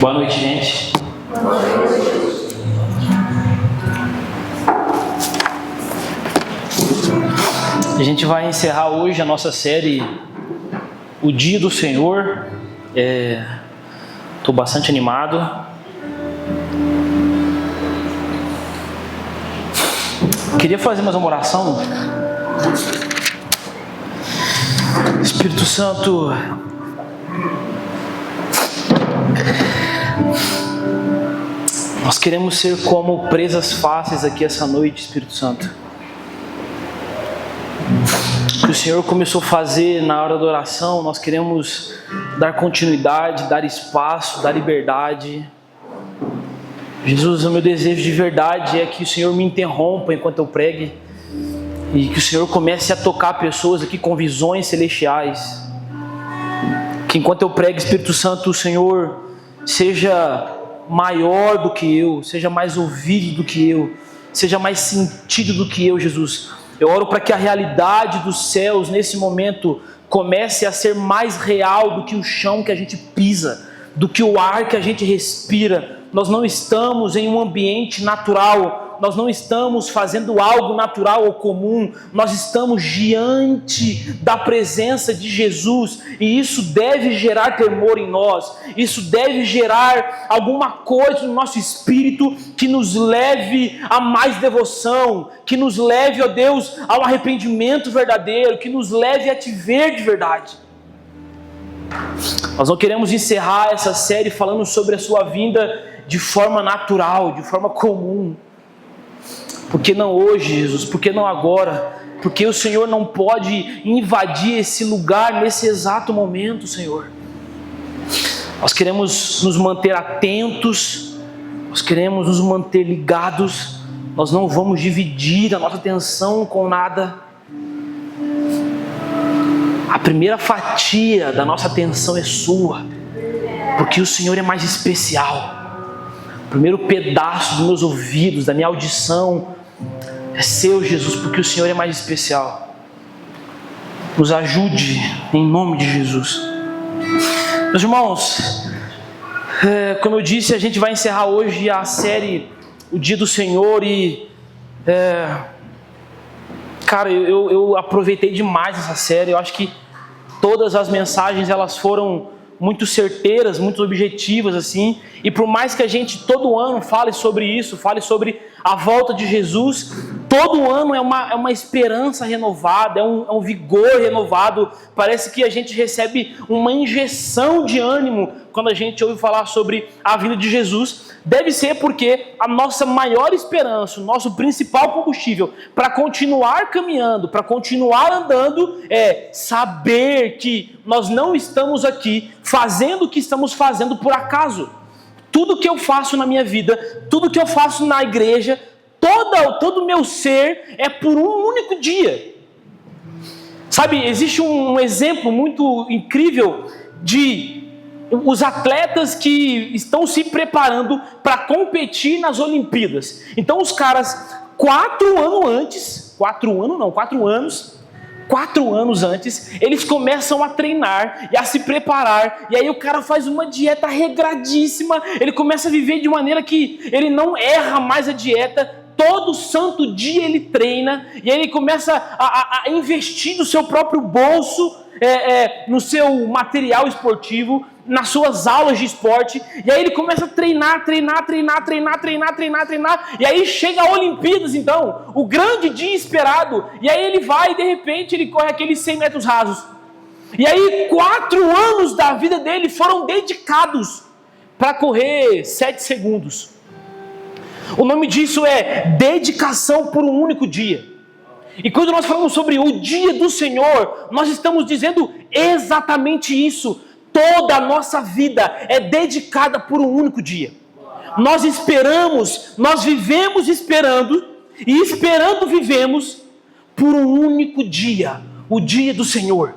Boa noite, gente. Boa noite. A gente vai encerrar hoje a nossa série O Dia do Senhor. Estou bastante animado. Queria fazer mais uma oração. Espírito Santo, nós queremos ser como presas fáceis aqui essa noite, Espírito Santo. O que o Senhor começou a fazer na hora da oração, nós queremos dar continuidade, dar espaço, dar liberdade. Jesus, o meu desejo de verdade é que o Senhor me interrompa enquanto eu pregue e que o Senhor comece a tocar pessoas aqui com visões celestiais. Que enquanto eu pregue, Espírito Santo, o Senhor seja maior do que eu, seja mais ouvido do que eu, seja mais sentido do que eu, Jesus. Eu oro para que a realidade dos céus nesse momento comece a ser mais real do que o chão que a gente pisa, do que o ar que a gente respira. Nós não estamos em um ambiente natural, nós não estamos fazendo algo natural ou comum, nós estamos diante da presença de Jesus, e isso deve gerar temor em nós, isso deve gerar alguma coisa no nosso espírito que nos leve a mais devoção, que nos leve, ó Deus, ao arrependimento verdadeiro, que nos leve a te ver de verdade. Nós não queremos encerrar essa série falando sobre a sua vinda de forma natural, de forma comum. Por que não hoje, Jesus? Por que não agora? Porque o Senhor não pode invadir esse lugar nesse exato momento, Senhor. Nós queremos nos manter atentos, nós queremos nos manter ligados, nós não vamos dividir a nossa atenção com nada. A primeira fatia da nossa atenção é sua, porque o Senhor é mais especial. O primeiro pedaço dos meus ouvidos, da minha audição, é seu, Jesus, porque o Senhor é mais especial. Nos ajude, em nome de Jesus. Meus irmãos, como eu disse, a gente vai encerrar hoje a série O Dia do Senhor e... Cara, eu aproveitei demais essa série. Eu acho que todas as mensagens elas foram muito certeiras, muito objetivas, assim. E por mais que a gente todo ano fale sobre isso, fale sobre a volta de Jesus, todo ano é uma esperança renovada, é um vigor renovado. Parece que a gente recebe uma injeção de ânimo quando a gente ouve falar sobre a vinda de Jesus. Deve ser porque a nossa maior esperança, o nosso principal combustível para continuar caminhando, para continuar andando, é saber que nós não estamos aqui fazendo o que estamos fazendo por acaso. Tudo que eu faço na minha vida, tudo que eu faço na igreja, todo o meu ser é por um único dia. Sabe, existe um exemplo muito incrível de os atletas que estão se preparando para competir nas Olimpíadas. Então os caras, 4 anos antes, eles começam a treinar e a se preparar, e aí o cara faz uma dieta regradíssima, ele começa a viver de maneira que ele não erra mais a dieta, todo santo dia ele treina, e aí ele começa a investir no seu próprio bolso, no seu material esportivo, nas suas aulas de esporte, e aí ele começa a treinar, e aí chega a Olimpíadas, então, o grande dia esperado, e aí ele vai e de repente ele corre aqueles 100 metros rasos, e aí 4 anos da vida dele foram dedicados para correr 7 segundos. O nome disso é dedicação por um único dia. E quando nós falamos sobre o dia do Senhor, nós estamos dizendo exatamente isso. Toda a nossa vida é dedicada por um único dia. Nós esperamos, nós vivemos esperando, e esperando vivemos por um único dia, o dia do Senhor.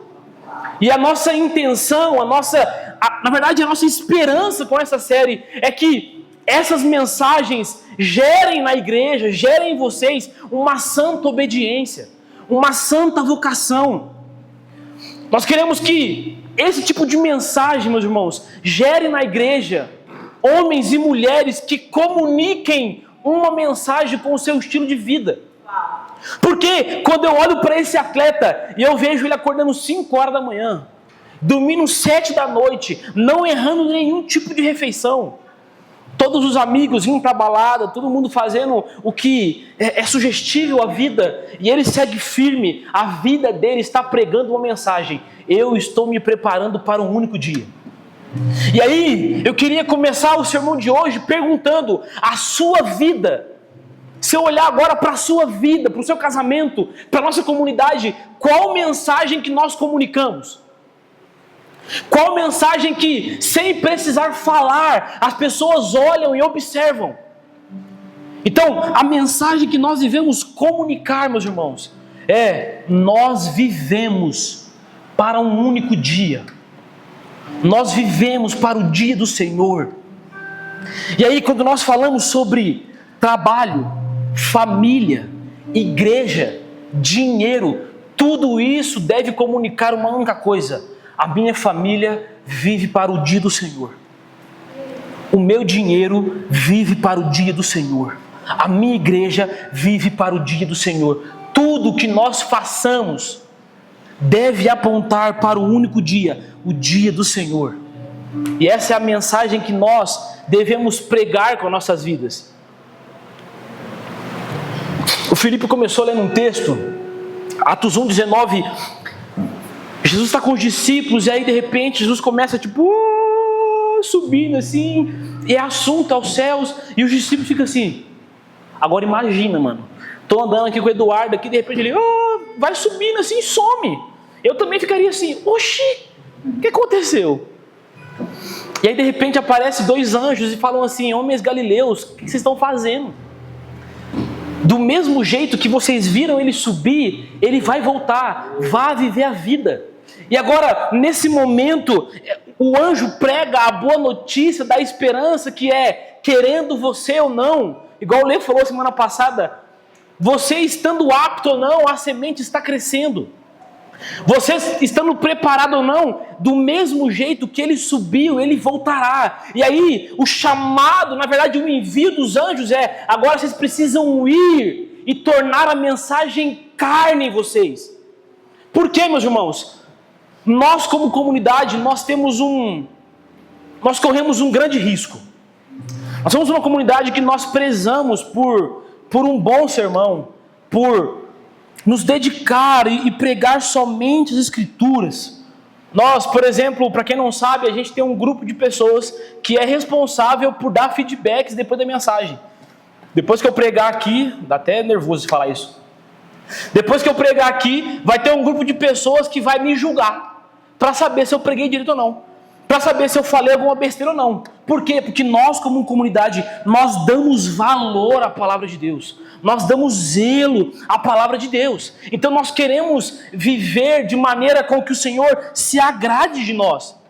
E a nossa intenção, na verdade a nossa esperança com essa série é que essas mensagens gerem na igreja, gerem em vocês uma santa obediência, uma santa vocação. Nós queremos que esse tipo de mensagem, meus irmãos, gere na igreja homens e mulheres que comuniquem uma mensagem com o seu estilo de vida. Porque quando eu olho para esse atleta e eu vejo ele acordando 5 horas da manhã, dormindo 7 da noite, não errando nenhum tipo de refeição, todos os amigos indo para a balada, todo mundo fazendo o que é sugestível à vida, e ele segue firme, a vida dele está pregando uma mensagem: eu estou me preparando para um único dia. E aí, eu queria começar o sermão de hoje perguntando: a sua vida, se eu olhar agora para a sua vida, para o seu casamento, para a nossa comunidade, qual mensagem que nós comunicamos? Qual mensagem que, sem precisar falar, as pessoas olham e observam? Então, a mensagem que nós devemos comunicar, meus irmãos, é: nós vivemos para um único dia. Nós vivemos para o dia do Senhor. E aí, quando nós falamos sobre trabalho, família, igreja, dinheiro, tudo isso deve comunicar uma única coisa: a minha família vive para o dia do Senhor. O meu dinheiro vive para o dia do Senhor. A minha igreja vive para o dia do Senhor. Tudo que nós façamos deve apontar para o único dia, o dia do Senhor. E essa é a mensagem que nós devemos pregar com nossas vidas. O Felipe começou lendo um texto, Atos 1:19. Jesus está com os discípulos e aí de repente Jesus começa subindo assim, e é assunto aos céus, e os discípulos ficam assim. Agora imagina, mano, tô andando aqui com o Eduardo aqui, de repente ele vai subindo assim e some. Eu também ficaria assim: oxi, o que aconteceu? E aí de repente aparecem 2 anjos e falam assim: homens galileus, o que vocês estão fazendo? Do mesmo jeito que vocês viram ele subir, ele vai voltar, vá viver a vida. E agora, nesse momento, o anjo prega a boa notícia da esperança, que é: querendo você ou não, igual o Lê falou semana passada, você estando apto ou não, a semente está crescendo. Você estando preparado ou não, do mesmo jeito que ele subiu, ele voltará. E aí, o chamado, na verdade, o envio dos anjos é: agora vocês precisam ir e tornar a mensagem carne em vocês. Por quê, meus irmãos? Nós, como comunidade, nós corremos um grande risco. Nós somos uma comunidade que nós prezamos por um bom sermão, por nos dedicar e pregar somente as Escrituras. Nós, por exemplo, para quem não sabe, a gente tem um grupo de pessoas que é responsável por dar feedbacks depois da mensagem. Depois que eu pregar aqui, dá até nervoso de falar isso. Depois que eu pregar aqui, vai ter um grupo de pessoas que vai me julgar, para saber se eu preguei direito ou não, para saber se eu falei alguma besteira ou não. Por quê? Porque nós, como comunidade, nós damos valor à palavra de Deus, nós damos zelo à palavra de Deus. Então nós queremos viver de maneira com que o Senhor se agrade de nós.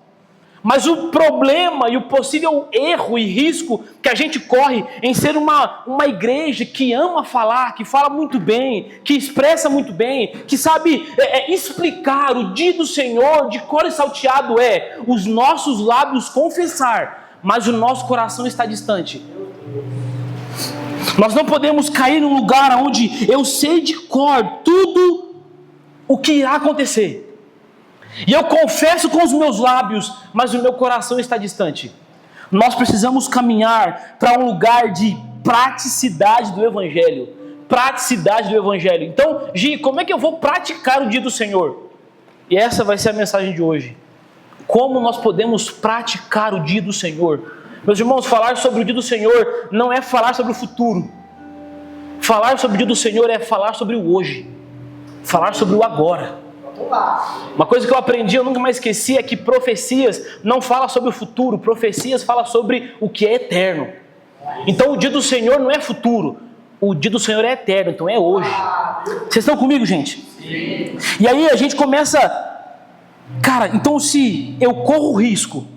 Mas o problema e o possível erro e risco que a gente corre em ser uma igreja que ama falar, que fala muito bem, que expressa muito bem, que sabe explicar o dia do Senhor de cor e salteado, é os nossos lábios confessar, mas o nosso coração está distante. Nós não podemos cair num lugar onde eu sei de cor tudo o que irá acontecer. E eu confesso com os meus lábios, mas o meu coração está distante. Nós precisamos caminhar para um lugar de praticidade do Evangelho. Praticidade do Evangelho. Então, Gi, como é que eu vou praticar o dia do Senhor? E essa vai ser a mensagem de hoje. Como nós podemos praticar o dia do Senhor? Meus irmãos, falar sobre o dia do Senhor não é falar sobre o futuro. Falar sobre o dia do Senhor é falar sobre o hoje. Falar sobre o agora. Uma coisa que eu aprendi, eu nunca mais esqueci, é que profecias não falam sobre o futuro, profecias falam sobre o que é eterno. Então o dia do Senhor não é futuro, o dia do Senhor é eterno, então é hoje. Vocês estão comigo, gente? Sim. E aí a gente começa, cara, então se eu corro o risco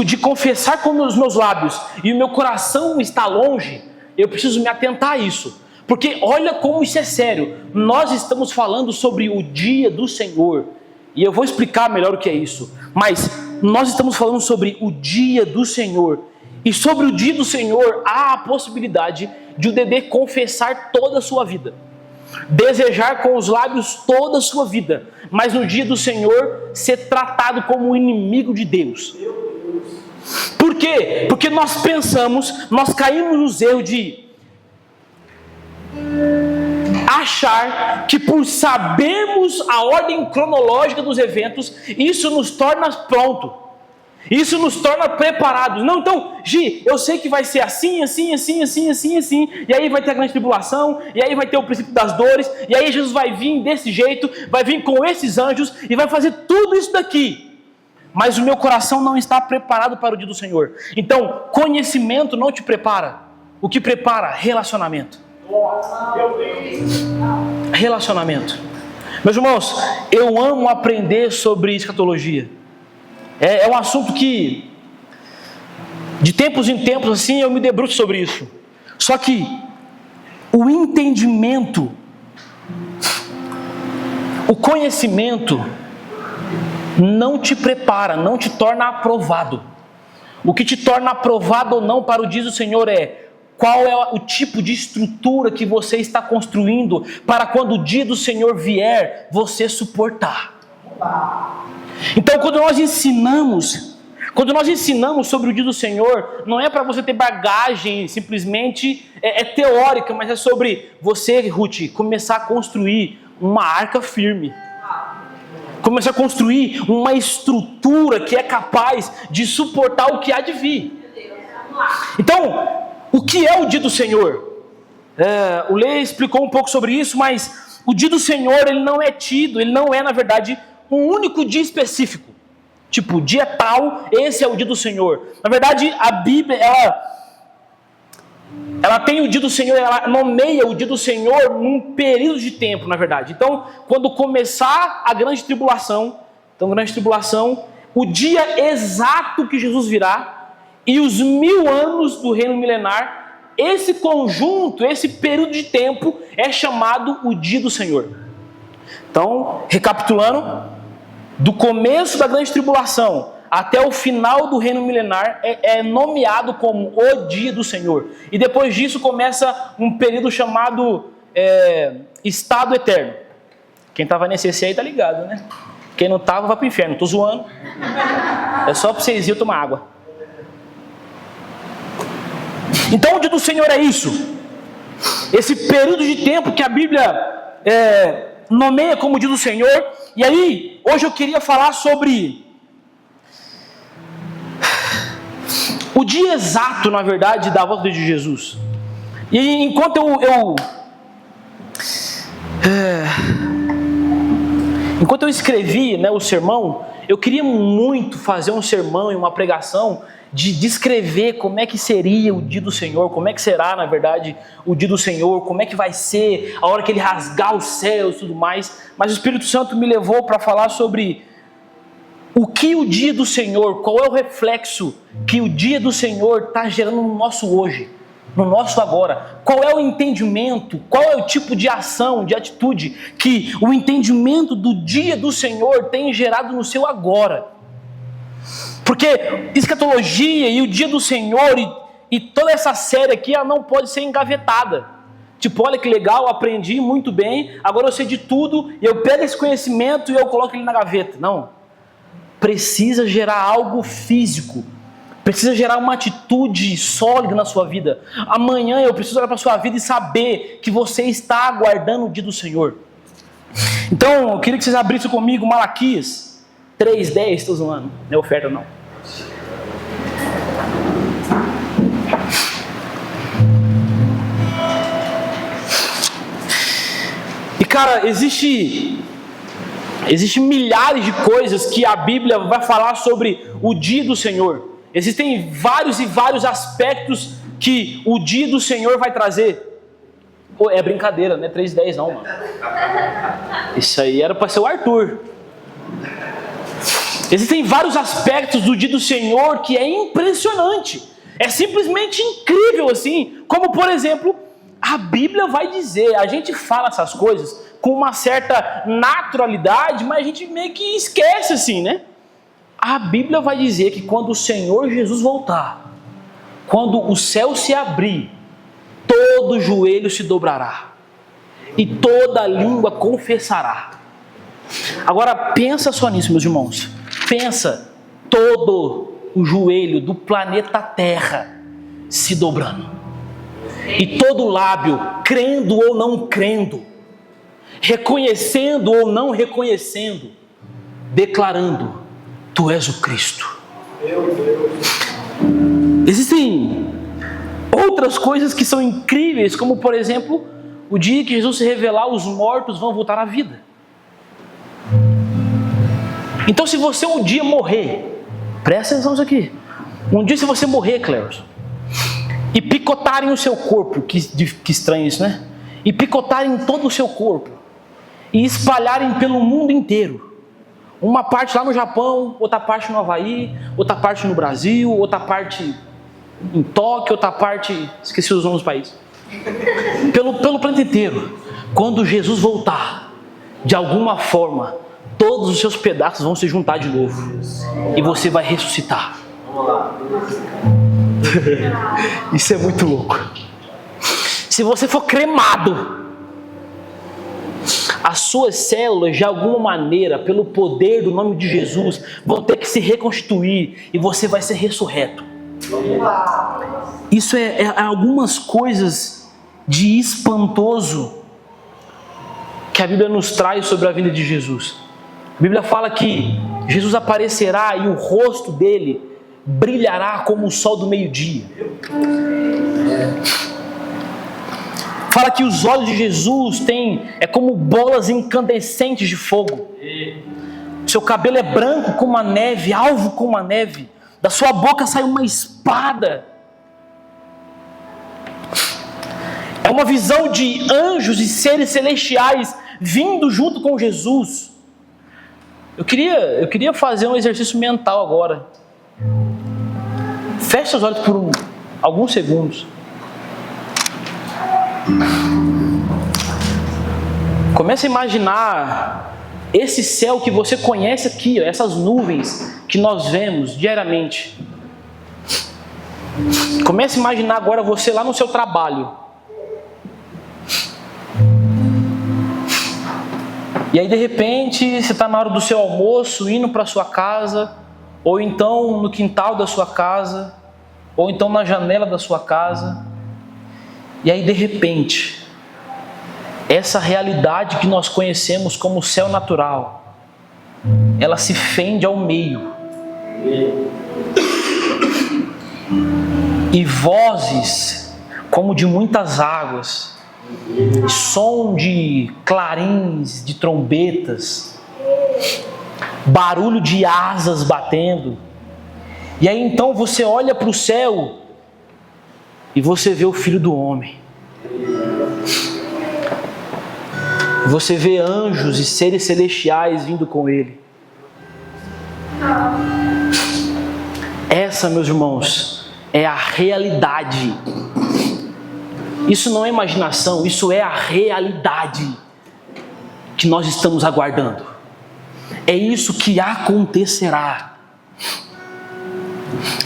de confessar com os meus lábios e o meu coração está longe, eu preciso me atentar a isso. Porque olha como isso é sério. Nós estamos falando sobre o dia do Senhor. E eu vou explicar melhor o que é isso. Mas nós estamos falando sobre o dia do Senhor. E sobre o dia do Senhor há a possibilidade de o Dedê confessar toda a sua vida. Desejar com os lábios toda a sua vida. Mas no dia do Senhor ser tratado como um inimigo de Deus. Por quê? Porque nós pensamos, nós caímos nos erros de achar que por sabermos a ordem cronológica dos eventos, isso nos torna pronto. Isso nos torna preparados. Não, então, Gi, eu sei que vai ser assim, assim, assim, assim, assim, assim. E aí vai ter a grande tribulação. E aí vai ter o princípio das dores. E aí Jesus vai vir desse jeito. Vai vir com esses anjos. E vai fazer tudo isso daqui. Mas o meu coração não está preparado para o dia do Senhor. Então, conhecimento não te prepara. O que prepara? Relacionamento. Relacionamento. Meus irmãos, eu amo aprender sobre escatologia. É um assunto que, de tempos em tempos, assim, eu me debruço sobre isso. Só que o entendimento, o conhecimento, não te prepara, não te torna aprovado. O que te torna aprovado ou não para o dia do Senhor é qual é o tipo de estrutura que você está construindo para quando o dia do Senhor vier, você suportar. Então, quando nós ensinamos sobre o dia do Senhor, não é para você ter bagagem simplesmente teórica, mas é sobre você, Ruth, começar a construir uma arca firme. Começar a construir uma estrutura que é capaz de suportar o que há de vir. Então, o que é o dia do Senhor? O Lê explicou um pouco sobre isso, mas o dia do Senhor, ele não é, na verdade, um único dia específico. Tipo, dia tal, esse é o dia do Senhor. Na verdade, a Bíblia, ela tem o dia do Senhor, ela nomeia o dia do Senhor num período de tempo, na verdade. Então, quando começar a grande tribulação, o dia exato que Jesus virá e os 1000 anos do reino milenar, esse conjunto, esse período de tempo é chamado o dia do Senhor. Então, recapitulando, do começo da grande tribulação até o final do reino milenar é nomeado como o dia do Senhor. E depois disso começa um período chamado estado eterno. Quem estava nesse aí está ligado, né? Quem não estava vai para o inferno. Estou zoando. É só para vocês irem tomar água. Então o dia do Senhor é isso. Esse período de tempo que a Bíblia nomeia como dia do Senhor. E aí, hoje eu queria falar sobre o dia exato, na verdade, da volta de Jesus. E enquanto eu escrevi, o sermão, eu queria muito fazer um sermão e uma pregação de descrever como é que seria o dia do Senhor, como é que será, na verdade, o dia do Senhor, como é que vai ser a hora que Ele rasgar os céus e tudo mais. Mas o Espírito Santo me levou para falar sobre o que o dia do Senhor, qual é o reflexo que o dia do Senhor está gerando no nosso hoje, no nosso agora. Qual é o entendimento, qual é o tipo de ação, de atitude que o entendimento do dia do Senhor tem gerado no seu agora. Porque escatologia e o dia do Senhor e toda essa série aqui, ela não pode ser engavetada. Tipo, olha que legal, aprendi muito bem, agora eu sei de tudo, e eu pego esse conhecimento e eu coloco ele na gaveta. Não. Precisa gerar algo físico. Precisa gerar uma atitude sólida na sua vida. Amanhã eu preciso olhar para a sua vida e saber que você está aguardando o dia do Senhor. Então, eu queria que vocês abrissem comigo Malaquias 3:10, estou zoando, não é oferta não. E cara, existe milhares de coisas que a Bíblia vai falar sobre o dia do Senhor. Existem vários e vários aspectos que o dia do Senhor vai trazer. Pô, é brincadeira, não é 3:10 não, mano. Isso aí era para ser o Arthur. Existem vários aspectos do dia do Senhor que é impressionante. É simplesmente incrível assim. Como, por exemplo, a Bíblia vai dizer. A gente fala essas coisas com uma certa naturalidade, mas a gente meio que esquece assim, né? A Bíblia vai dizer que quando o Senhor Jesus voltar, quando o céu se abrir, todo joelho se dobrará e toda língua confessará. Agora pensa só nisso, meus irmãos. Pensa, todo o joelho do planeta Terra se dobrando. E todo lábio, crendo ou não crendo, reconhecendo ou não reconhecendo, declarando: Tu és o Cristo. Existem outras coisas que são incríveis, como por exemplo, o dia que Jesus se revelar, os mortos vão voltar à vida. Então se você um dia morrer, presta atenção nisso aqui. Um dia se você morrer, Cleus, e picotarem o seu corpo, que estranho isso, né? E picotarem todo o seu corpo, e espalharem pelo mundo inteiro. Uma parte lá no Japão, outra parte no Havaí, outra parte no Brasil, outra parte em Tóquio, outra parte... esqueci os nomes dos países. Pelo planeta inteiro. Quando Jesus voltar, de alguma forma, todos os seus pedaços vão se juntar de novo. E você vai ressuscitar. Isso é muito louco. Se você for cremado, as suas células, de alguma maneira, pelo poder do nome de Jesus, vão ter que se reconstituir e você vai ser ressurreto. Isso é algumas coisas de espantoso que a Bíblia nos traz sobre a vida de Jesus. A Bíblia fala que Jesus aparecerá e o rosto dele brilhará como o sol do meio-dia. Fala que os olhos de Jesus é como bolas incandescentes de fogo. Seu cabelo é branco como a neve, alvo como a neve. Da sua boca sai uma espada. É uma visão de anjos e seres celestiais vindo junto com Jesus. Eu queria fazer um exercício mental agora. Feche os olhos por alguns segundos. Comece a imaginar esse céu que você conhece aqui, essas nuvens que nós vemos diariamente. Comece a imaginar agora você lá no seu trabalho. E aí de repente você está na hora do seu almoço, indo para a sua casa, ou então no quintal da sua casa, ou então na janela da sua casa. E aí de repente, essa realidade que nós conhecemos como céu natural, ela se fende ao meio. E vozes como de muitas águas, som de clarins, de trombetas, barulho de asas batendo. E aí então você olha para o céu e você vê o Filho do Homem. Você vê anjos e seres celestiais vindo com Ele. Essa, meus irmãos, é a realidade. Isso não é imaginação, isso é a realidade que nós estamos aguardando. É isso que acontecerá.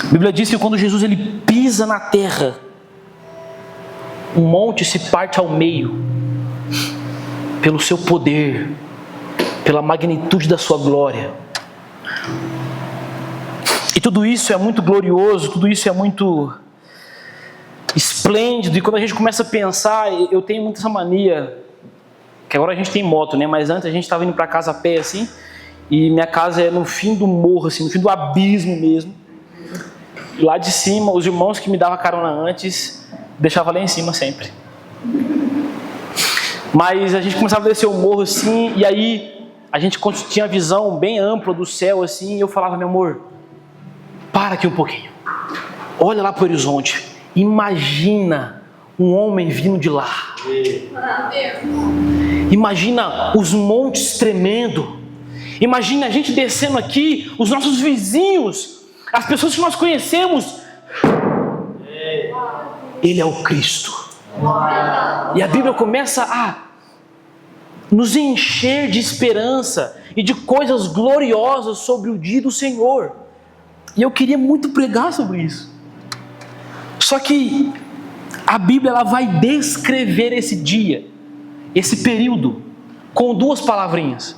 A Bíblia diz que quando Jesus ele pisa na terra, um monte se parte ao meio, pelo seu poder, pela magnitude da sua glória. E tudo isso é muito glorioso, tudo isso é muito esplêndido. E quando a gente começa a pensar, eu tenho muito essa mania, que agora a gente tem moto, né? Mas antes a gente estava indo para casa a pé assim, e minha casa é no fim do morro, assim, no fim do abismo mesmo. Lá de cima, os irmãos que me davam carona antes, deixavam lá em cima sempre. Mas a gente começava a descer o morro assim, e aí a gente tinha a visão bem ampla do céu assim, e eu falava: meu amor, para aqui um pouquinho, olha lá para o horizonte, imagina um homem vindo de lá, imagina os montes tremendo, imagina a gente descendo aqui, os nossos vizinhos, as pessoas que nós conhecemos. Ele é o Cristo. E a Bíblia começa nos encher de esperança e de coisas gloriosas sobre o dia do Senhor. E eu queria muito pregar sobre isso. Só que a Bíblia ela vai descrever esse dia, esse período, com duas palavrinhas.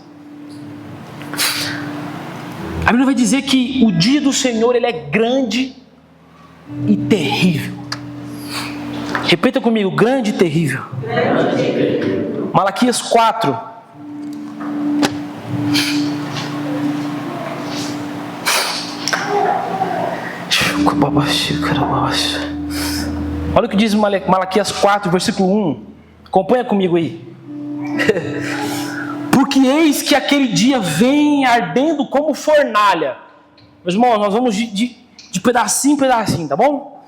A Bíblia vai dizer que o dia do Senhor ele é grande e terrível. Repita comigo, grande e terrível. Malaquias 4. Olha o que diz Malaquias 4, versículo 1. Acompanha comigo aí. Porque eis que aquele dia vem ardendo como fornalha. Meus irmãos, nós vamos de pedacinho em pedacinho, tá bom?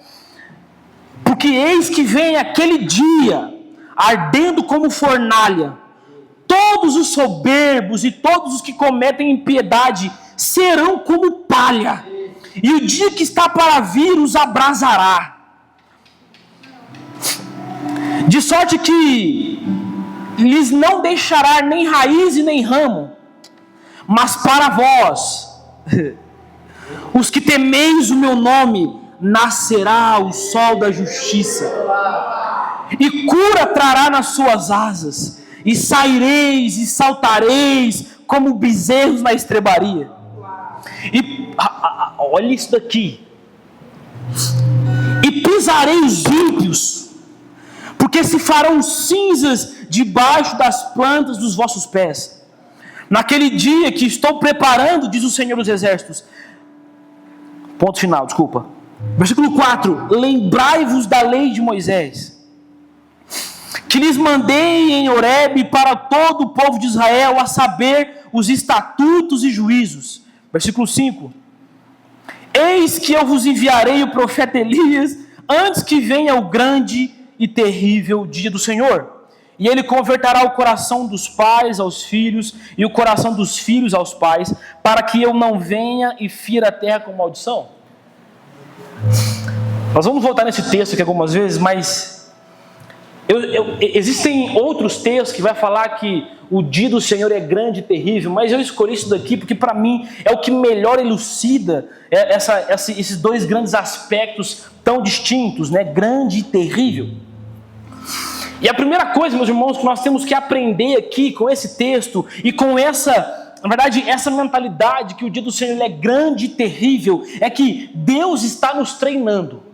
Porque eis que vem aquele dia ardendo como fornalha. Todos os soberbos e todos os que cometem impiedade serão como palha. E o dia que está para vir os abrasará. De sorte que lhes não deixará nem raiz e nem ramo. Mas para vós, os que temeis o meu nome, nascerá o sol da justiça. E cura trará nas suas asas. E saireis e saltareis como bezerros na estrebaria. E olha isso daqui. E pisarei os ímpios, porque se farão cinzas debaixo das plantas dos vossos pés. Naquele dia que estou preparando, diz o Senhor dos Exércitos. Ponto final, desculpa. Versículo 4. Lembrai-vos da lei de Moisés, que lhes mandei em Horebe para todo o povo de Israel, a saber, os estatutos e juízos. Versículo 5. Eis que eu vos enviarei o profeta Elias, antes que venha o grande e terrível dia do Senhor. E ele converterá o coração dos pais aos filhos, e o coração dos filhos aos pais, para que eu não venha e fira a terra com maldição. Nós vamos voltar nesse texto aqui algumas vezes, mas existem outros textos que vai falar que o dia do Senhor é grande e terrível, mas eu escolhi isso daqui porque para mim é o que melhor elucida esses dois grandes aspectos tão distintos, né? Grande e terrível. E a primeira coisa, meus irmãos, que nós temos que aprender aqui com esse texto e com essa mentalidade que o dia do Senhor é grande e terrível, é que Deus está nos treinando.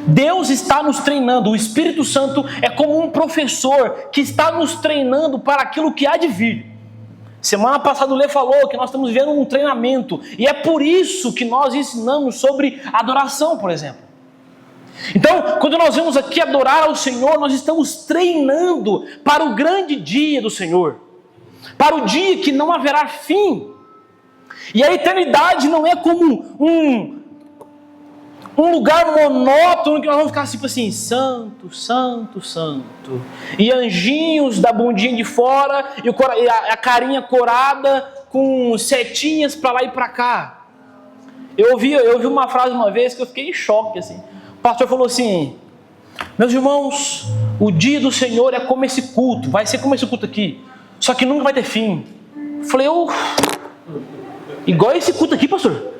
Deus está nos treinando. O Espírito Santo é como um professor que está nos treinando para aquilo que há de vir. Semana passada o Lê falou que nós estamos vivendo um treinamento, e é por isso que nós ensinamos sobre adoração, por exemplo. Então, quando nós vemos aqui adorar ao Senhor, nós estamos treinando para o grande dia do Senhor, para o dia que não haverá fim. E a eternidade não é como um lugar monótono que nós vamos ficar tipo assim, santo, santo, santo, e anjinhos da bundinha de fora e a carinha corada com setinhas para lá e para cá. Eu ouvi uma frase uma vez que eu fiquei em choque assim. O pastor falou assim: meus irmãos, o dia do Senhor é como esse culto, vai ser como esse culto aqui, só que nunca vai ter fim. Eu falei, igual esse culto aqui, pastor,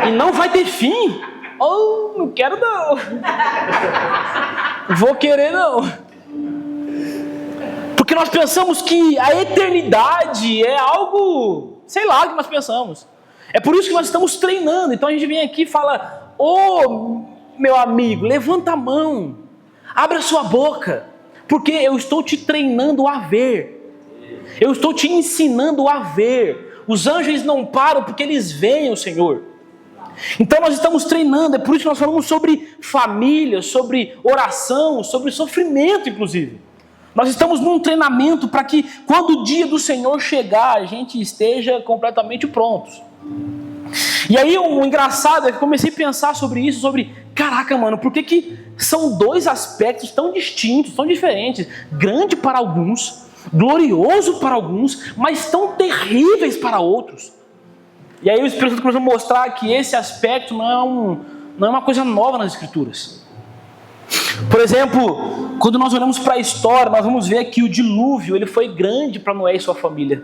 e não vai ter fim? Não quero não. Vou querer não. Porque nós pensamos que a eternidade é algo, sei lá o que nós pensamos. É por isso que nós estamos treinando. Então a gente vem aqui e fala: meu amigo, levanta a mão, abre a sua boca, porque eu estou te treinando a ver. Eu estou te ensinando a ver. Os anjos não param porque eles veem o Senhor. Então nós estamos treinando, é por isso que nós falamos sobre família, sobre oração, sobre sofrimento inclusive. Nós estamos num treinamento para que quando o dia do Senhor chegar, a gente esteja completamente prontos. E aí o engraçado é que eu comecei a pensar sobre isso, caraca mano, por que são dois aspectos tão distintos, tão diferentes, grande para alguns, glorioso para alguns, mas tão terríveis para outros. E aí o Espírito Santo começou a mostrar que esse aspecto não é uma coisa nova nas Escrituras. Por exemplo, quando nós olhamos para a história, nós vamos ver que o dilúvio ele foi grande para Noé e sua família,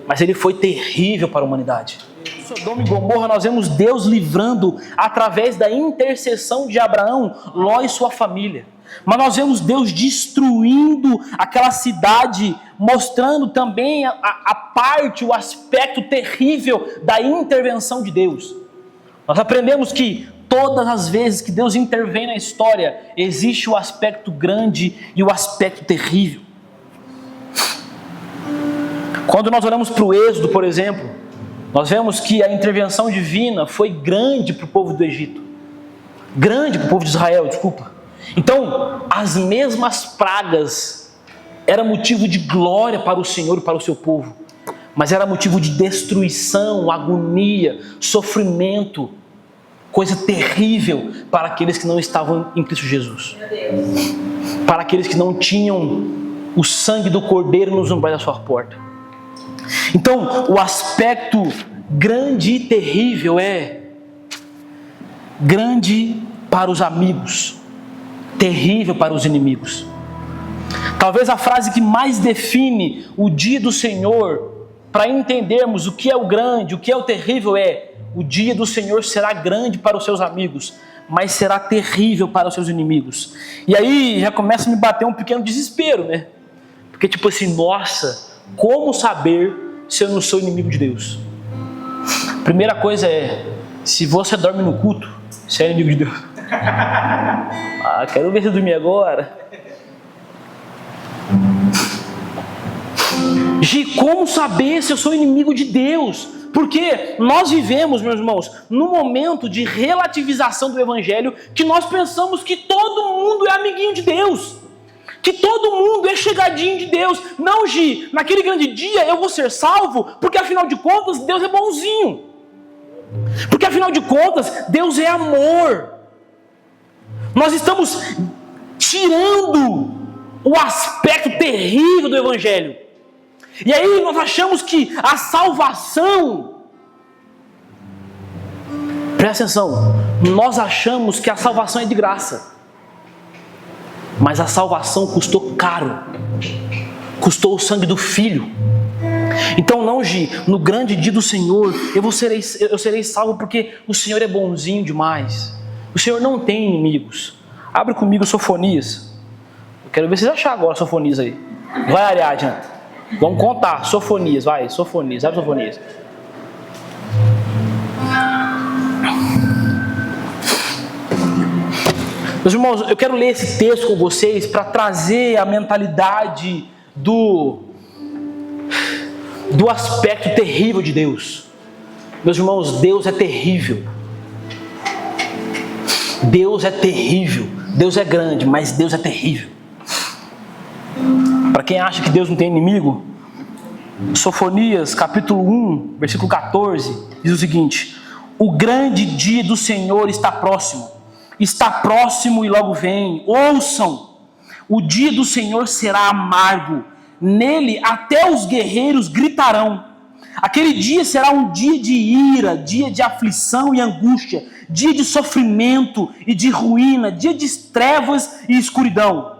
mas ele foi terrível para a humanidade. Em Sodoma e Gomorra nós vemos Deus livrando através da intercessão de Abraão, Ló e sua família. Mas nós vemos Deus destruindo aquela cidade, mostrando também a parte, o aspecto terrível da intervenção de Deus. Nós aprendemos que todas as vezes que Deus intervém na história, existe o aspecto grande e o aspecto terrível. Quando nós olhamos para o Êxodo, por exemplo, nós vemos que a intervenção divina foi grande para o povo do Egito. Grande para o povo de Israel, desculpa. Então, as mesmas pragas era motivo de glória para o Senhor e para o seu povo, mas era motivo de destruição, agonia, sofrimento, coisa terrível para aqueles que não estavam em Cristo Jesus. Para aqueles que não tinham o sangue do Cordeiro nos umbrais da sua porta. Então, o aspecto grande e terrível é grande para os amigos, terrível para os inimigos. Talvez a frase que mais define o dia do Senhor, para entendermos o que é o grande, o que é o terrível, é: o dia do Senhor será grande para os seus amigos, mas será terrível para os seus inimigos. E aí já começa a me bater um pequeno desespero, né? Porque tipo assim, nossa, como saber se eu não sou inimigo de Deus? Primeira coisa é, se você dorme no culto, você é inimigo de Deus. Ah, quero ver você dormir agora. Como saber se eu sou inimigo de Deus? Porque nós vivemos, meus irmãos, num momento de relativização do Evangelho, que nós pensamos que todo mundo é amiguinho de Deus, que todo mundo é chegadinho de Deus. Não, Gi, naquele grande dia eu vou ser salvo, porque afinal de contas Deus é bonzinho, porque afinal de contas Deus é amor. Nós estamos tirando o aspecto terrível do Evangelho. E aí nós achamos que a salvação... Presta atenção. Nós achamos que a salvação é de graça. Mas a salvação custou caro. Custou o sangue do Filho. Então não, Gi, no grande dia do Senhor, eu serei salvo porque o Senhor é bonzinho demais. O Senhor não tem inimigos. Abre comigo Sofonias. Eu quero ver vocês acharem agora Sofonias aí. Vai, Ariadna. Vamos contar. Sofonias, vai. Sofonias. Abre Sofonias. Meus irmãos, eu quero ler esse texto com vocês para trazer a mentalidade do aspecto terrível de Deus. Meus irmãos, Deus é terrível. Deus é terrível. Deus é grande, mas Deus é terrível. Para quem acha que Deus não tem inimigo, Sofonias capítulo 1, versículo 14, diz o seguinte: o grande dia do Senhor está próximo e logo vem. Ouçam, o dia do Senhor será amargo, nele até os guerreiros gritarão. Aquele dia será um dia de ira, dia de aflição e angústia, dia de sofrimento e de ruína, dia de trevas e escuridão,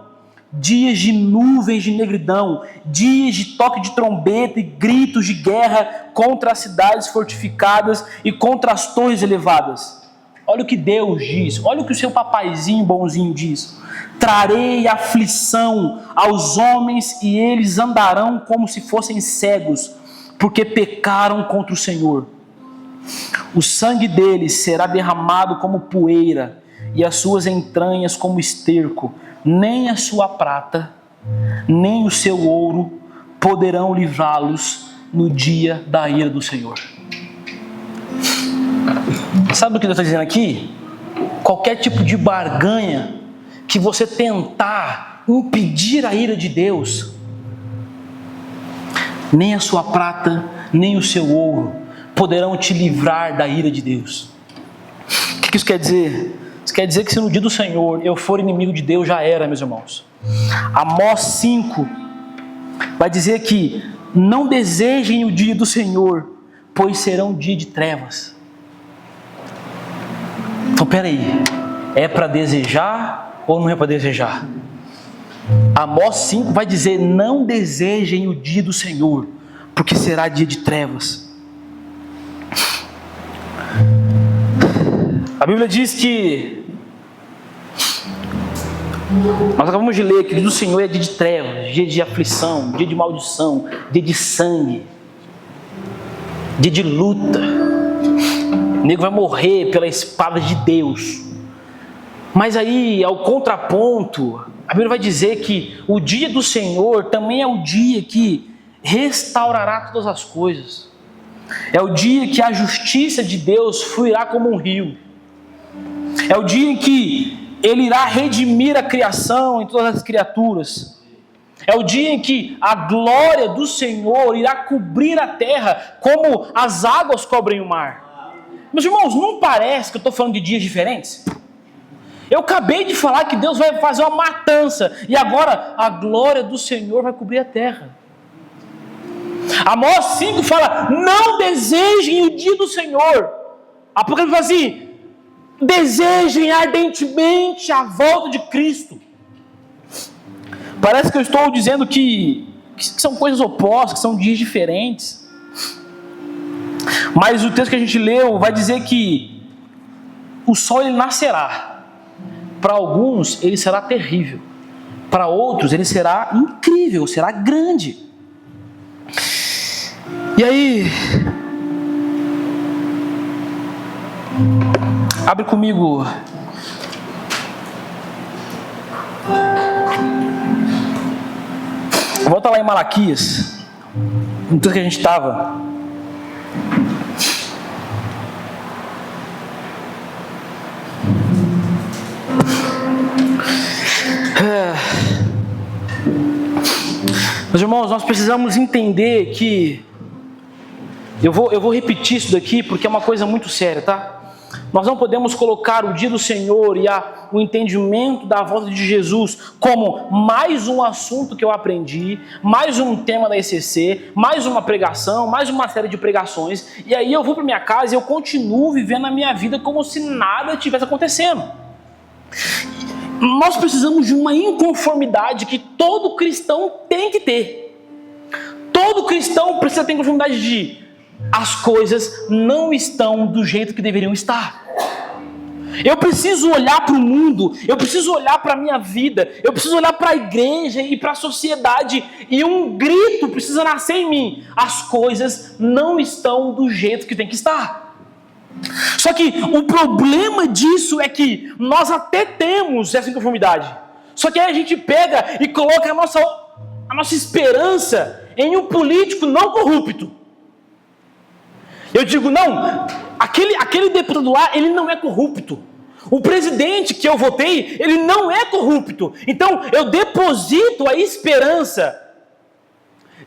dias de nuvens de negridão, dias de toque de trombeta e gritos de guerra contra as cidades fortificadas e contra as torres elevadas. Olha o que Deus diz, olha o que o seu papaizinho bonzinho diz: trarei aflição aos homens e eles andarão como se fossem cegos, porque pecaram contra o Senhor. O sangue deles será derramado como poeira e as suas entranhas como esterco. Nem a sua prata, nem o seu ouro poderão livrá-los no dia da ira do Senhor. Sabe o que Deus está dizendo aqui? Qualquer tipo de barganha que você tentar impedir a ira de Deus, nem a sua prata, nem o seu ouro poderão te livrar da ira de Deus. O que isso quer dizer? Isso quer dizer que se no dia do Senhor eu for inimigo de Deus, já era, meus irmãos. Amós 5 vai dizer que não desejem o dia do Senhor, pois será um dia de trevas. Então peraí, é para desejar ou não é para desejar? Amós 5 vai dizer: não desejem o dia do Senhor, porque será dia de trevas. A Bíblia diz que, nós acabamos de ler que o dia do Senhor é dia de trevas, dia de aflição, dia de maldição, dia de sangue, dia de luta. O nego vai morrer pela espada de Deus. Mas aí, ao contraponto, a Bíblia vai dizer que o dia do Senhor também é o dia que restaurará todas as coisas. É o dia que a justiça de Deus fluirá como um rio. É o dia em que Ele irá redimir a criação e todas as criaturas. É o dia em que a glória do Senhor irá cobrir a terra como as águas cobrem o mar. Meus irmãos, não parece que eu estou falando de dias diferentes? Eu acabei de falar que Deus vai fazer uma matança e agora a glória do Senhor vai cobrir a terra. Amós 5 fala: não desejem o dia do Senhor. Apocalipse fala assim: desejem ardentemente a volta de Cristo. Parece que eu estou dizendo que são coisas opostas, que são dias diferentes. Mas o texto que a gente leu vai dizer que o sol ele nascerá. Para alguns ele será terrível. Para outros ele será incrível, será grande. E aí, abre comigo volta lá em Malaquias, no texto que a gente estava. Meus irmãos, nós precisamos entender que eu vou repetir isso daqui porque é uma coisa muito séria, tá? Nós não podemos colocar o dia do Senhor e o entendimento da volta de Jesus como mais um assunto que eu aprendi, mais um tema da ECC, mais uma pregação, mais uma série de pregações, e aí eu vou para minha casa e eu continuo vivendo a minha vida como se nada tivesse acontecendo. Nós precisamos de uma inconformidade que todo cristão tem que ter. Todo cristão precisa ter inconformidade de: as coisas não estão do jeito que deveriam estar. Eu preciso olhar para o mundo, eu preciso olhar para a minha vida, eu preciso olhar para a igreja e para a sociedade, e um grito precisa nascer em mim: as coisas não estão do jeito que tem que estar. Só que o problema disso é que nós até temos essa inconformidade, só que aí a gente pega e coloca a nossa esperança em um político não corrupto. Eu digo: não, aquele deputado lá, ele não é corrupto. O presidente que eu votei, ele não é corrupto. Então eu deposito a esperança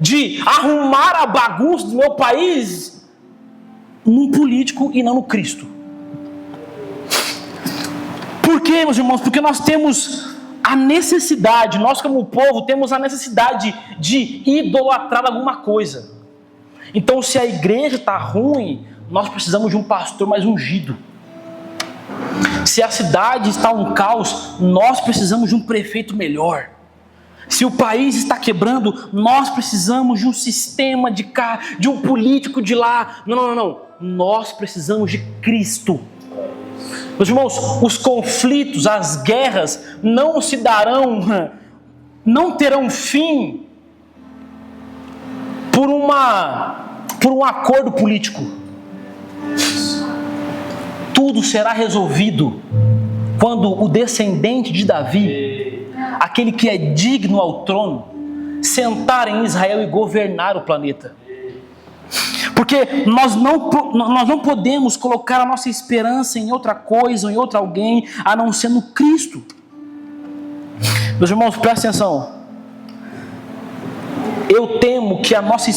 de arrumar a bagunça do meu país num político e não no Cristo. Por quê, meus irmãos? Porque nós temos a necessidade, nós como povo temos a necessidade de idolatrar alguma coisa. Então, se a igreja está ruim, nós precisamos de um pastor mais ungido. Se a cidade está um caos, nós precisamos de um prefeito melhor. Se o país está quebrando, nós precisamos de um sistema de cá, de um político de lá. Não. Nós precisamos de Cristo. Meus irmãos, os conflitos, as guerras não se darão, não terão fim por um acordo político. Tudo será resolvido quando o descendente de Davi, aquele que é digno ao trono, sentar em Israel e governar o planeta. Porque nós não podemos colocar a nossa esperança em outra coisa ou em outro alguém a não ser no Cristo. Meus irmãos, prestem atenção. Eu temo que a nossa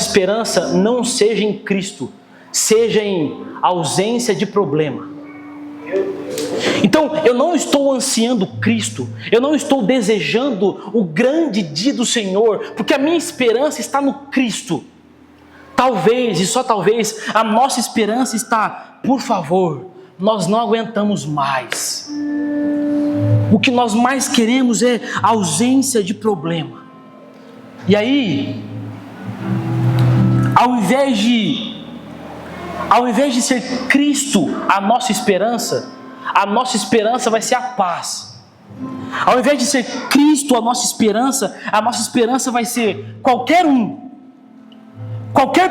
esperança não seja em Cristo, seja em ausência de problema. Então, eu não estou ansiando Cristo, eu não estou desejando o grande dia do Senhor, porque a minha esperança está no Cristo. Talvez, e só talvez, a nossa esperança está: por favor, nós não aguentamos mais. O que nós mais queremos é a ausência de problema. E aí, ao invés de ser Cristo a nossa esperança vai ser a paz. Ao invés de ser Cristo a nossa esperança vai ser qualquer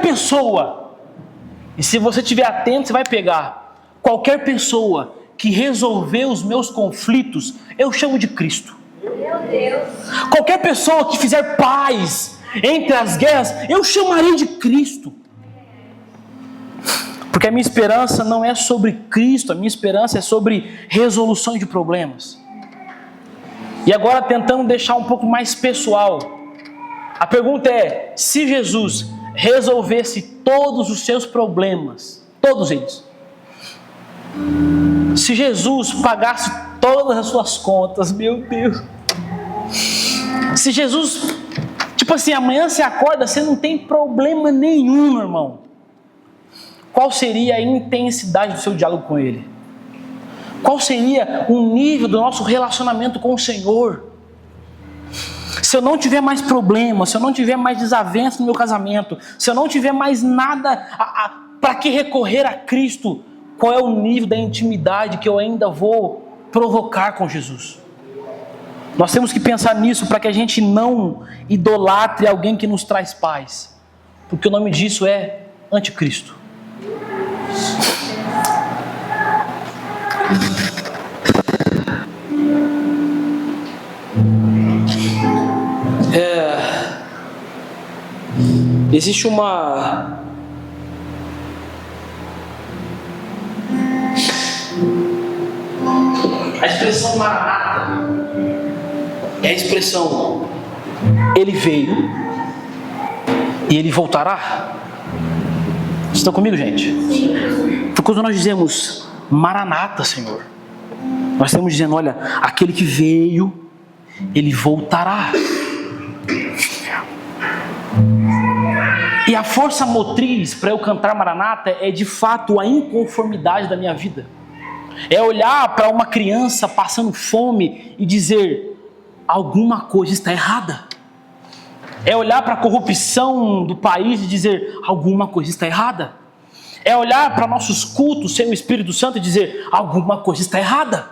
pessoa. E se você estiver atento, você vai pegar qualquer pessoa que resolver os meus conflitos, eu chamo de Cristo. Meu Deus. Qualquer pessoa que fizer paz entre as guerras, eu chamarei de Cristo. Porque a minha esperança não é sobre Cristo, a minha esperança é sobre resolução de problemas. E agora, tentando deixar um pouco mais pessoal, a pergunta é: se Jesus resolvesse todos os seus problemas, todos eles, se Jesus pagasse todas as suas contas, meu Deus, se Jesus, tipo assim, amanhã você acorda, você não tem problema nenhum, meu irmão, qual seria a intensidade do seu diálogo com Ele? Qual seria o nível do nosso relacionamento com o Senhor? Se eu não tiver mais problemas, se eu não tiver mais desavenças no meu casamento, se eu não tiver mais nada para que recorrer a Cristo, qual é o nível da intimidade que eu ainda vou provocar com Jesus? Nós temos que pensar nisso para que a gente não idolatre alguém que nos traz paz, porque o nome disso é anticristo. Existe uma a expressão Maranata é a expressão Ele veio e Ele voltará. Vocês estão comigo, gente? Porque quando nós dizemos Maranata, Senhor, nós estamos dizendo, olha, aquele que veio, Ele voltará. E a força motriz para eu cantar Maranata é de fato a inconformidade da minha vida. É olhar para uma criança passando fome e dizer, alguma coisa está errada. É olhar para a corrupção do país e dizer, alguma coisa está errada. É olhar para nossos cultos sem o Espírito Santo e dizer, alguma coisa está errada.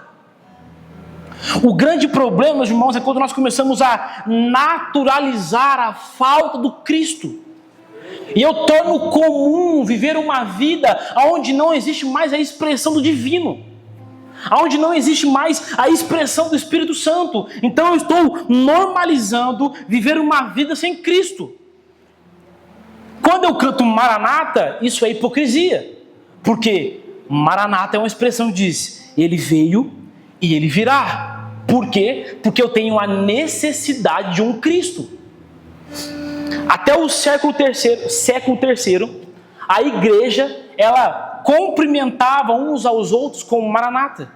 O grande problema, meus irmãos, é quando nós começamos a naturalizar a falta do Cristo. E eu torno comum viver uma vida onde não existe mais a expressão do divino, onde não existe mais a expressão do Espírito Santo. Então eu estou normalizando viver uma vida sem Cristo. Quando eu canto Maranata, isso é hipocrisia. Porque Maranata é uma expressão que diz, Ele veio e Ele virá. Por quê? Porque eu tenho a necessidade de um Cristo. Até o século terceiro, a igreja, ela cumprimentava uns aos outros com Maranata.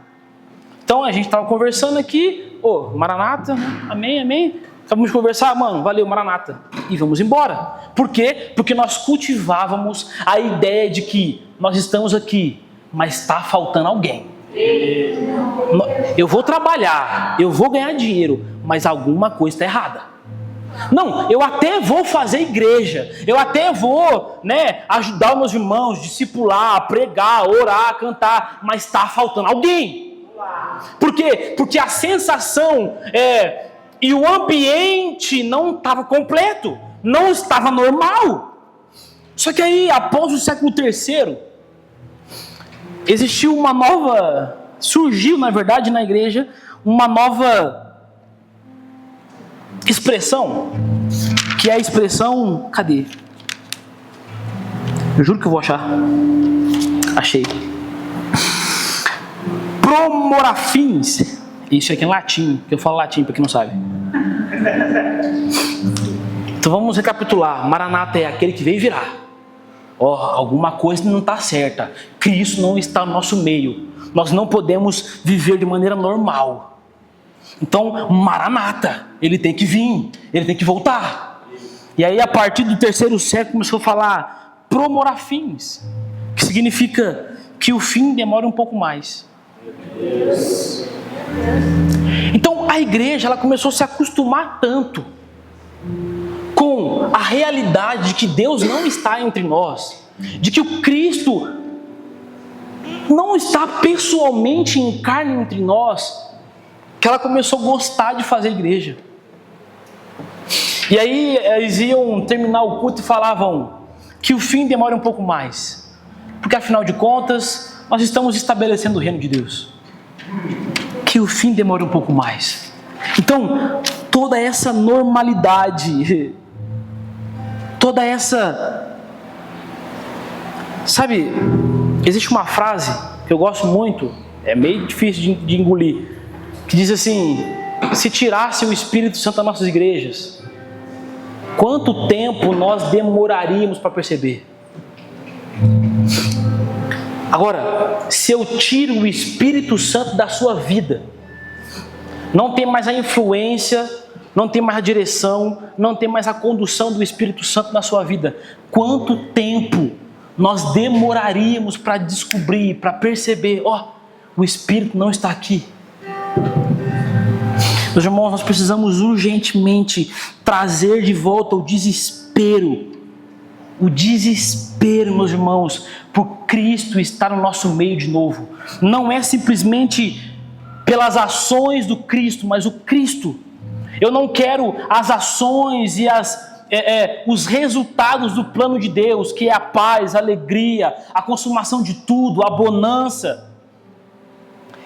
Então a gente estava conversando aqui, Maranata, amém, amém. Acabamos de conversar, mano, valeu, Maranata. E vamos embora. Por quê? Porque nós cultivávamos a ideia de que nós estamos aqui, mas está faltando alguém. Eu vou trabalhar, eu vou ganhar dinheiro, mas alguma coisa está errada. Não, eu até vou fazer igreja, eu até vou, ajudar os meus irmãos, discipular, pregar, orar, cantar, mas está faltando alguém. Por quê? Porque a sensação e o ambiente não estava completo, não estava normal. Só que aí, após o século III, surgiu na verdade na igreja uma nova expressão, que é a expressão, cadê? Eu juro que eu vou achar. Achei. Promorafins. Isso aqui é em latim, que eu falo latim para quem não sabe. Então vamos recapitular. Maranata é aquele que veio e virá. Alguma coisa não está certa. Cristo não está no nosso meio. Nós não podemos viver de maneira normal. Então, Maranata, ele tem que vir, ele tem que voltar. E aí, a partir do terceiro século, começou a falar promorafins, que significa que o fim demora um pouco mais. Então a igreja, ela começou a se acostumar tanto com a realidade de que Deus não está entre nós, de que o Cristo não está pessoalmente em carne entre nós, que ela começou a gostar de fazer igreja. E aí eles iam terminar o culto e falavam que o fim demora um pouco mais, porque afinal de contas nós estamos estabelecendo o reino de Deus. Que o fim demora um pouco mais. Então toda essa normalidade, toda essa, sabe, existe uma frase que eu gosto muito, é meio difícil de engolir, que diz assim: se tirasse o Espírito Santo das nossas igrejas, quanto tempo nós demoraríamos para perceber? Agora, se eu tiro o Espírito Santo da sua vida, não tem mais a influência, não tem mais a direção, não tem mais a condução do Espírito Santo na sua vida, quanto tempo nós demoraríamos para descobrir, para perceber, o Espírito não está aqui? Meus irmãos, nós precisamos urgentemente trazer de volta o desespero, meus irmãos, por Cristo estar no nosso meio de novo. Não é simplesmente pelas ações do Cristo, mas o Cristo. Eu não quero as ações e os resultados do plano de Deus, que é a paz, a alegria, a consumação de tudo, a bonança.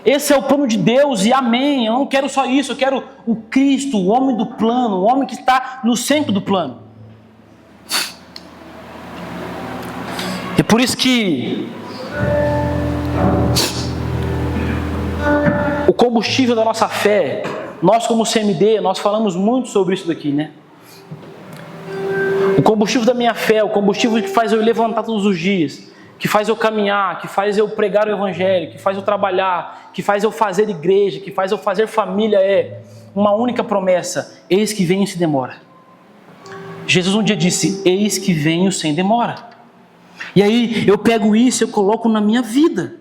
Esse é o plano de Deus e amém. Eu não quero só isso, eu quero o Cristo, o homem do plano, o homem que está no centro do plano. É por isso que o combustível da nossa fé, nós como CMD, nós falamos muito sobre isso daqui, né? O combustível da minha fé, o combustível que faz eu levantar todos os dias, que faz eu caminhar, que faz eu pregar o evangelho, que faz eu trabalhar, que faz eu fazer igreja, que faz eu fazer família, é uma única promessa: eis que venho sem demora. Jesus um dia disse: eis que venho sem demora. E aí eu pego isso e eu coloco na minha vida.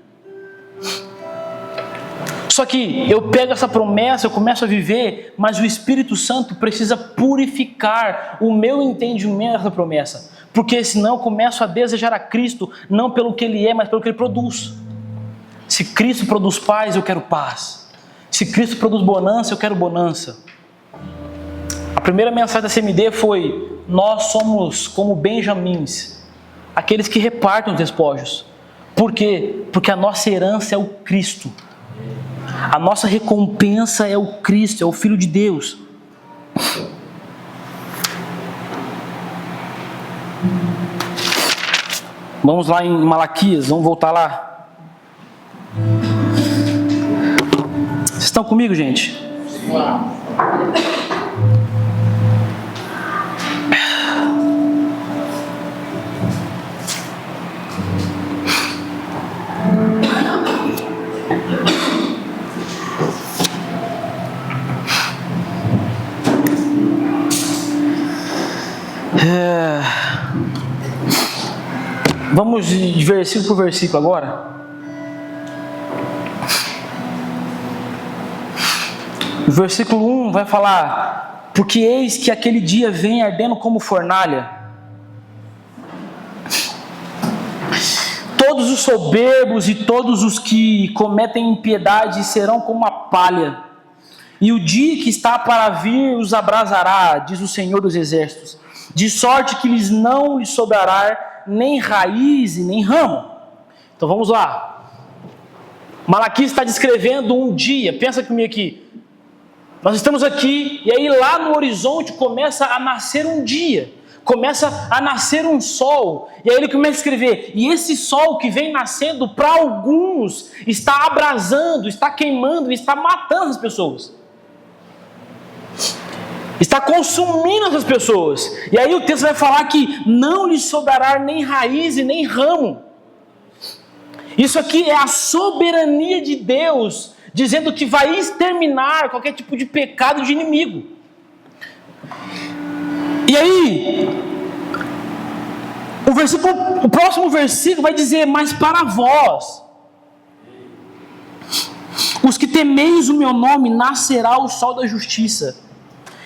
Só que eu pego essa promessa, eu começo a viver, mas o Espírito Santo precisa purificar o meu entendimento dessa promessa, porque senão eu começo a desejar a Cristo, não pelo que Ele é, mas pelo que Ele produz. Se Cristo produz paz, eu quero paz. Se Cristo produz bonança, eu quero bonança. A primeira mensagem da CMD foi: nós somos como benjamins, aqueles que repartem os despojos. Por quê? Porque a nossa herança é o Cristo. A nossa recompensa é o Cristo, é o Filho de Deus. Vamos lá em Malaquias, vamos voltar lá. Vocês estão comigo, gente? Vamos de versículo por versículo agora. O versículo 1 vai falar: porque eis que aquele dia vem ardendo como fornalha. Todos os soberbos e todos os que cometem impiedade serão como a palha, e o dia que está para vir os abrasará, diz o Senhor dos Exércitos, de sorte que lhes não lhes sobrará nem raiz e nem ramo. Então vamos lá. Malaquias está descrevendo um dia. Pensa comigo aqui. Nós estamos aqui e aí lá no horizonte começa a nascer um dia, começa a nascer um sol, e aí ele começa a escrever: e esse sol que vem nascendo para alguns está abrasando, está queimando, está matando as pessoas, está consumindo essas pessoas. E aí o texto vai falar que não lhes sobrará nem raiz e nem ramo. Isso aqui é a soberania de Deus, dizendo que vai exterminar qualquer tipo de pecado de inimigo. E aí, O próximo versículo vai dizer: mas para vós, os que temeis o meu nome, nascerá o sol da justiça,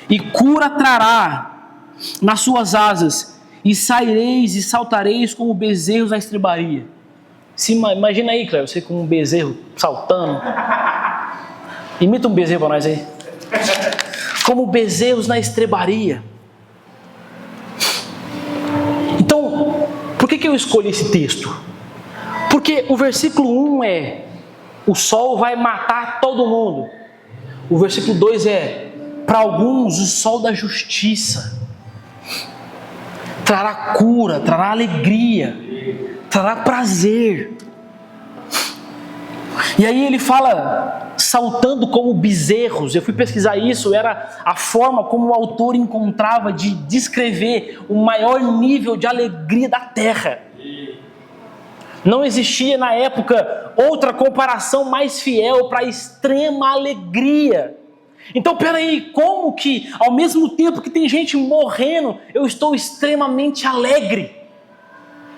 e cura trará nas suas asas, e saireis e saltareis como bezerros na estrebaria. Imagina aí, Cléber, você com um bezerro saltando. Imita um bezerro para nós aí. Como bezerros na estrebaria. Então, por que eu escolhi esse texto? Porque o versículo 1 é: o sol vai matar todo mundo. O versículo 2 é: para alguns o sol da justiça trará cura, trará alegria, trará prazer. E aí ele fala saltando como bezerros. Eu fui pesquisar isso, era a forma como o autor encontrava de descrever o maior nível de alegria da terra. Não existia na época outra comparação mais fiel para a extrema alegria. Então, peraí, como que ao mesmo tempo que tem gente morrendo, eu estou extremamente alegre?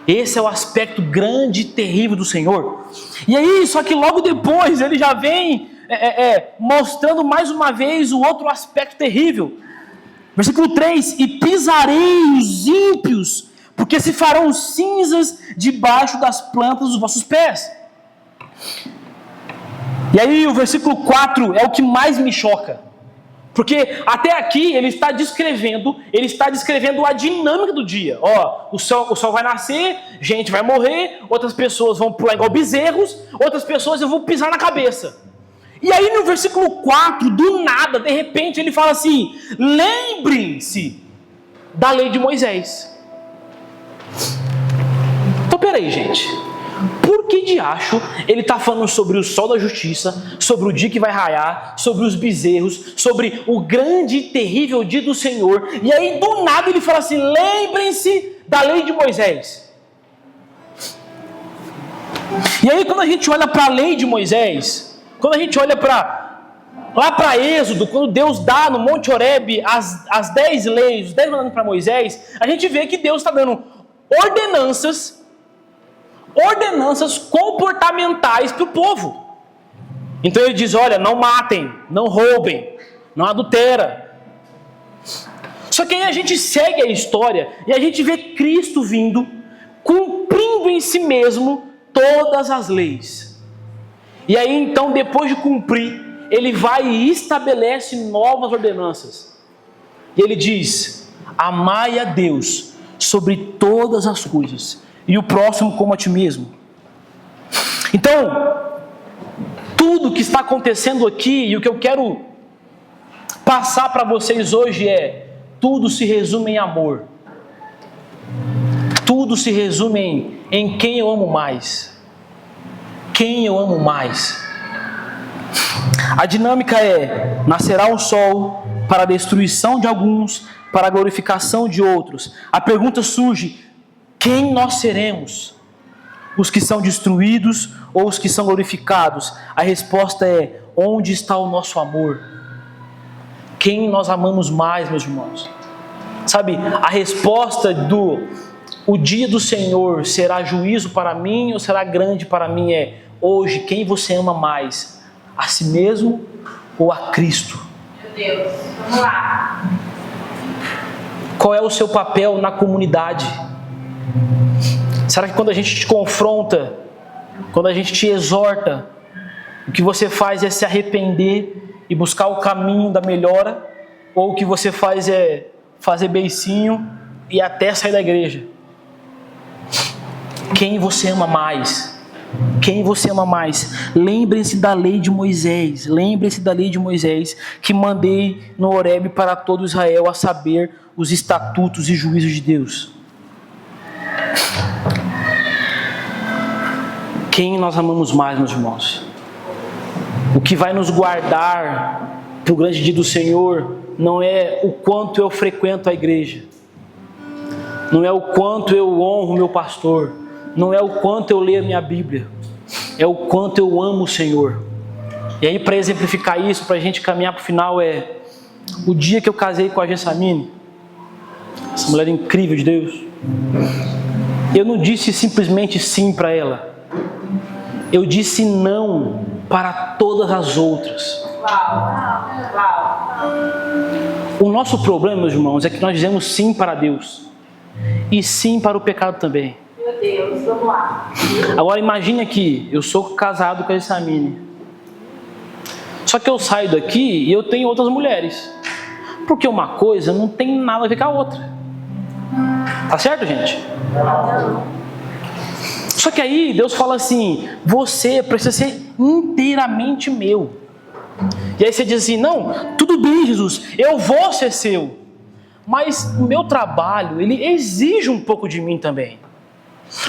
Esse é o aspecto grande e terrível do Senhor. E aí, só que logo depois ele já vem mostrando mais uma vez o outro aspecto terrível. Versículo 3: e pisarei os ímpios, porque se farão cinzas debaixo das plantas dos vossos pés. E aí o versículo 4 é o que mais me choca. Porque até aqui ele está descrevendo a dinâmica do dia. Ó, o sol vai nascer, gente vai morrer, outras pessoas vão pular igual bezerros, outras pessoas eu vou pisar na cabeça. E aí no versículo 4, do nada, de repente ele fala assim: lembrem-se da lei de Moisés. Então peraí, gente. Por que de acho ele está falando sobre o sol da justiça, sobre o dia que vai raiar, sobre os bezerros, sobre o grande e terrível dia do Senhor, e aí do nada ele fala assim: lembrem-se da lei de Moisés. E aí quando a gente olha para a lei de Moisés, quando a gente olha lá para Êxodo, quando Deus dá no Monte Horebe as 10 leis, os 10 mandamentos para Moisés, a gente vê que Deus está dando ordenanças comportamentais para o povo. Então ele diz: olha, não matem, não roubem, não adultera. Só que aí a gente segue a história e a gente vê Cristo vindo, cumprindo em si mesmo todas as leis. E aí então, depois de cumprir, ele vai e estabelece novas ordenanças. E ele diz: amai a Deus sobre todas as coisas, e o próximo como a ti mesmo. Então, tudo que está acontecendo aqui, e o que eu quero passar para vocês hoje tudo se resume em amor. Tudo se resume em quem eu amo mais. Quem eu amo mais. A dinâmica nascerá um sol para a destruição de alguns, para a glorificação de outros. A pergunta surge: quem nós seremos? Os que são destruídos ou os que são glorificados? A resposta é: onde está o nosso amor? Quem nós amamos mais, meus irmãos? Sabe, a resposta o dia do Senhor será juízo para mim ou será grande para mim hoje, quem você ama mais? A si mesmo ou a Cristo? Meu Deus, vamos lá. Qual é o seu papel na comunidade? Será que quando a gente te confronta, quando a gente te exorta, o que você faz é se arrepender e buscar o caminho da melhora? Ou o que você faz é fazer beicinho e até sair da igreja? Quem você ama mais? Quem você ama mais? Lembrem-se da lei de Moisés. Lembrem-se da lei de Moisés que mandei no Horebe para todo Israel, a saber, os estatutos e juízos de Deus. Quem nós amamos mais, meus irmãos? O que vai nos guardar para o grande dia do Senhor não é o quanto eu frequento a igreja, não é o quanto eu honro o meu pastor, não é o quanto eu leio a minha Bíblia, é o quanto eu amo o Senhor. E aí, para exemplificar isso, para a gente caminhar para o final, o dia que eu casei com a Gessamine, essa mulher incrível de Deus. Eu não disse simplesmente sim para ela. Eu disse não para todas as outras. O nosso problema, meus irmãos, é que nós dizemos sim para Deus e sim para o pecado também. Meu Deus, vamos lá. Agora imagine aqui, eu sou casado com a Samine. Só que eu saio daqui e eu tenho outras mulheres. Porque uma coisa não tem nada a ver com a outra. Tá certo, gente? Só que aí Deus fala assim, você precisa ser inteiramente meu. E aí você diz assim, não, tudo bem, Jesus, eu vou ser seu. Mas o meu trabalho, ele exige um pouco de mim também.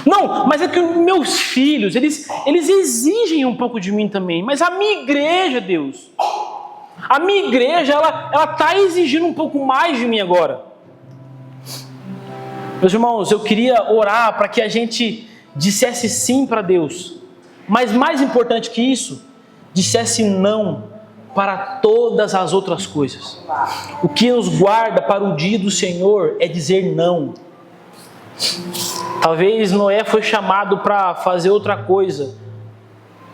Não, mas é que meus filhos, eles exigem um pouco de mim também. Mas a minha igreja, Deus, a minha igreja, ela está exigindo um pouco mais de mim agora. Meus irmãos, eu queria orar para que a gente dissesse sim para Deus. Mas mais importante que isso, dissesse não para todas as outras coisas. O que nos guarda para o dia do Senhor é dizer não. Talvez Noé foi chamado para fazer outra coisa,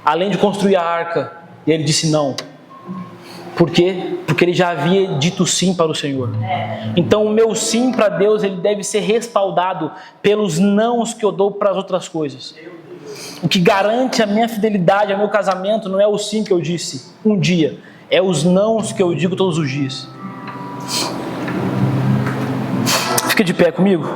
além de construir a arca, e ele disse não. Por quê? Porque ele já havia dito sim para o Senhor. Então o meu sim para Deus, ele deve ser respaldado pelos nãos que eu dou para as outras coisas. O que garante a minha fidelidade ao meu casamento não é o sim que eu disse um dia, é os nãos que eu digo todos os dias. Fica de pé comigo.